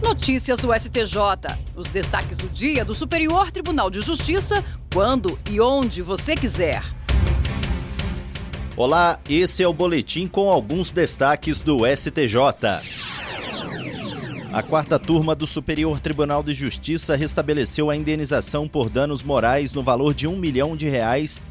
Notícias do STJ. Os destaques do dia do Superior Tribunal de Justiça, quando e onde você quiser. Olá, esse é o boletim com alguns destaques do STJ. A quarta turma do Superior Tribunal de Justiça restabeleceu a indenização por danos morais no valor de R$1 milhão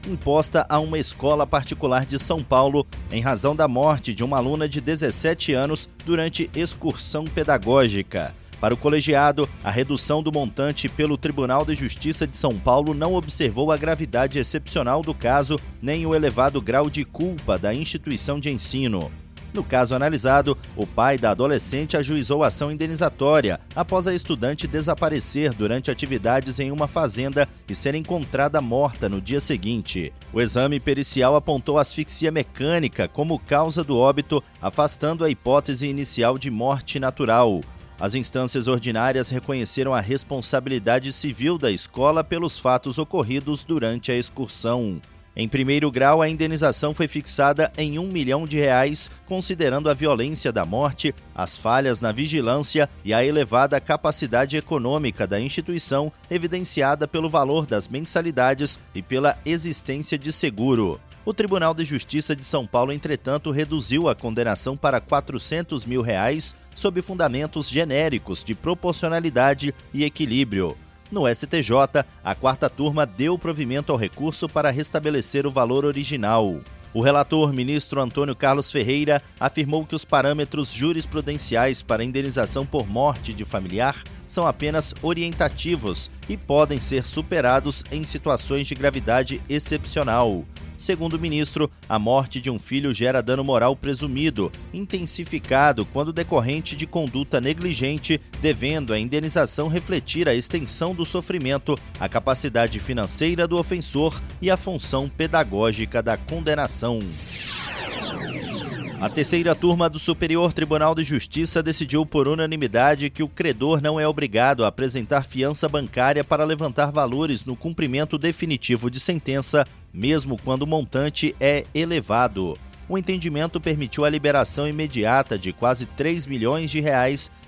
imposta a uma escola particular de São Paulo em razão da morte de uma aluna de 17 anos durante excursão pedagógica. Para o colegiado, a redução do montante pelo Tribunal de Justiça de São Paulo não observou a gravidade excepcional do caso nem o elevado grau de culpa da instituição de ensino. No caso analisado, o pai da adolescente ajuizou a ação indenizatória após a estudante desaparecer durante atividades em uma fazenda e ser encontrada morta no dia seguinte. O exame pericial apontou asfixia mecânica como causa do óbito, afastando a hipótese inicial de morte natural. As instâncias ordinárias reconheceram a responsabilidade civil da escola pelos fatos ocorridos durante a excursão. Em primeiro grau, a indenização foi fixada em R$1 milhão, considerando a violência da morte, as falhas na vigilância e a elevada capacidade econômica da instituição, evidenciada pelo valor das mensalidades e pela existência de seguro. O Tribunal de Justiça de São Paulo, entretanto, reduziu a condenação para R$400 mil, sob fundamentos genéricos de proporcionalidade e equilíbrio. No STJ, a quarta turma deu provimento ao recurso para restabelecer o valor original. O relator, ministro Antônio Carlos Ferreira, afirmou que os parâmetros jurisprudenciais para indenização por morte de familiar são apenas orientativos e podem ser superados em situações de gravidade excepcional. Segundo o ministro, a morte de um filho gera dano moral presumido, intensificado quando decorrente de conduta negligente, devendo a indenização refletir a extensão do sofrimento, a capacidade financeira do ofensor e a função pedagógica da condenação. A terceira turma do Superior Tribunal de Justiça decidiu por unanimidade que o credor não é obrigado a apresentar fiança bancária para levantar valores no cumprimento definitivo de sentença, mesmo quando o montante é elevado. O entendimento permitiu a liberação imediata de quase R$3 milhões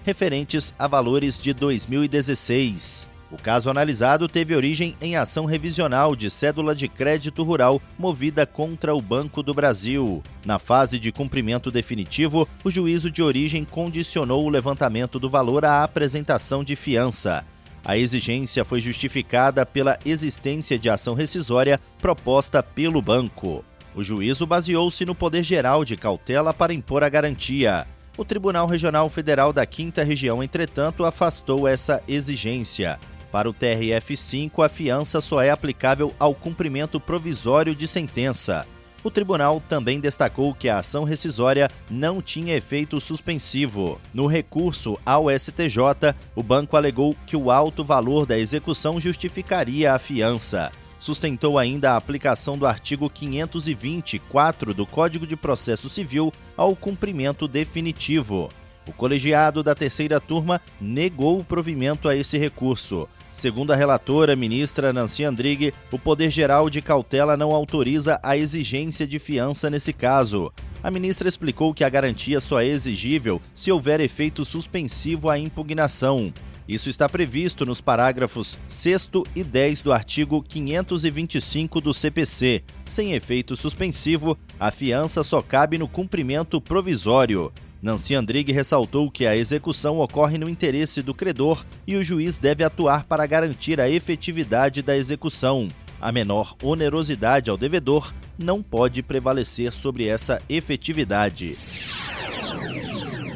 referentes a valores de 2016. O caso analisado teve origem em ação revisional de cédula de crédito rural movida contra o Banco do Brasil. Na fase de cumprimento definitivo, o juízo de origem condicionou o levantamento do valor à apresentação de fiança. A exigência foi justificada pela existência de ação rescisória proposta pelo banco. O juízo baseou-se no poder geral de cautela para impor a garantia. O Tribunal Regional Federal da 5ª Região, entretanto, afastou essa exigência. Para o TRF5, a fiança só é aplicável ao cumprimento provisório de sentença. O tribunal também destacou que a ação rescisória não tinha efeito suspensivo. No recurso ao STJ, o banco alegou que o alto valor da execução justificaria a fiança. Sustentou ainda a aplicação do artigo 524 do Código de Processo Civil ao cumprimento definitivo. O colegiado da terceira turma negou o provimento a esse recurso. Segundo a relatora, ministra Nancy Andrighi, o Poder Geral de Cautela não autoriza a exigência de fiança nesse caso. A ministra explicou que a garantia só é exigível se houver efeito suspensivo à impugnação. Isso está previsto nos parágrafos 6º e 10 do artigo 525 do CPC. Sem efeito suspensivo, a fiança só cabe no cumprimento provisório. Nancy Andrighi ressaltou que a execução ocorre no interesse do credor e o juiz deve atuar para garantir a efetividade da execução. A menor onerosidade ao devedor não pode prevalecer sobre essa efetividade.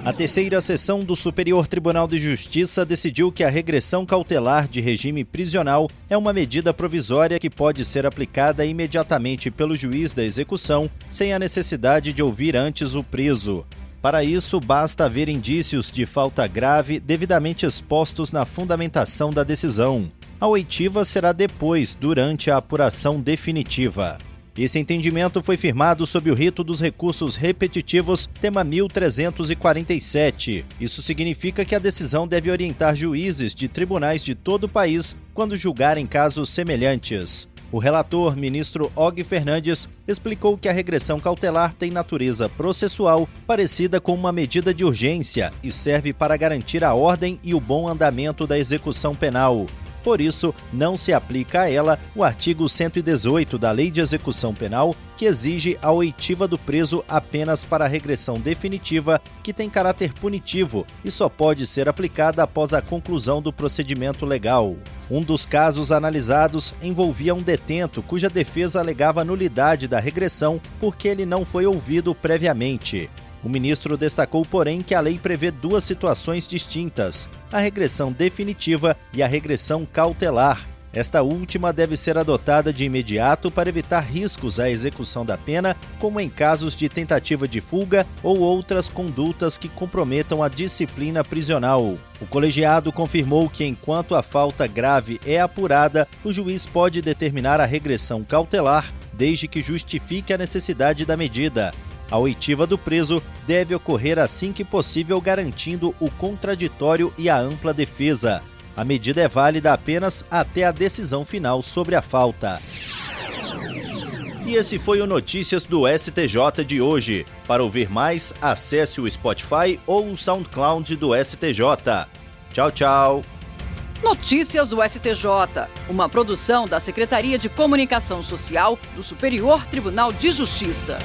A terceira sessão do Superior Tribunal de Justiça decidiu que a regressão cautelar de regime prisional é uma medida provisória que pode ser aplicada imediatamente pelo juiz da execução, sem a necessidade de ouvir antes o preso. Para isso, basta haver indícios de falta grave devidamente expostos na fundamentação da decisão. A oitiva será depois, durante a apuração definitiva. Esse entendimento foi firmado sob o rito dos recursos repetitivos, tema 1347. Isso significa que a decisão deve orientar juízes de tribunais de todo o país quando julgarem casos semelhantes. O relator, ministro Og Fernandes, explicou que a regressão cautelar tem natureza processual parecida com uma medida de urgência e serve para garantir a ordem e o bom andamento da execução penal. Por isso, não se aplica a ela o artigo 118 da Lei de Execução Penal, que exige a oitiva do preso apenas para a regressão definitiva, que tem caráter punitivo e só pode ser aplicada após a conclusão do procedimento legal. Um dos casos analisados envolvia um detento cuja defesa alegava nulidade da regressão porque ele não foi ouvido previamente. O ministro destacou, porém, que a lei prevê duas situações distintas: a regressão definitiva e a regressão cautelar. Esta última deve ser adotada de imediato para evitar riscos à execução da pena, como em casos de tentativa de fuga ou outras condutas que comprometam a disciplina prisional. O colegiado confirmou que, enquanto a falta grave é apurada, o juiz pode determinar a regressão cautelar, desde que justifique a necessidade da medida. A oitiva do preso deve ocorrer assim que possível, garantindo o contraditório e a ampla defesa. A medida é válida apenas até a decisão final sobre a falta. E esse foi o Notícias do STJ de hoje. Para ouvir mais, acesse o Spotify ou o SoundCloud do STJ. Tchau, tchau. Notícias do STJ, uma produção da Secretaria de Comunicação Social do Superior Tribunal de Justiça.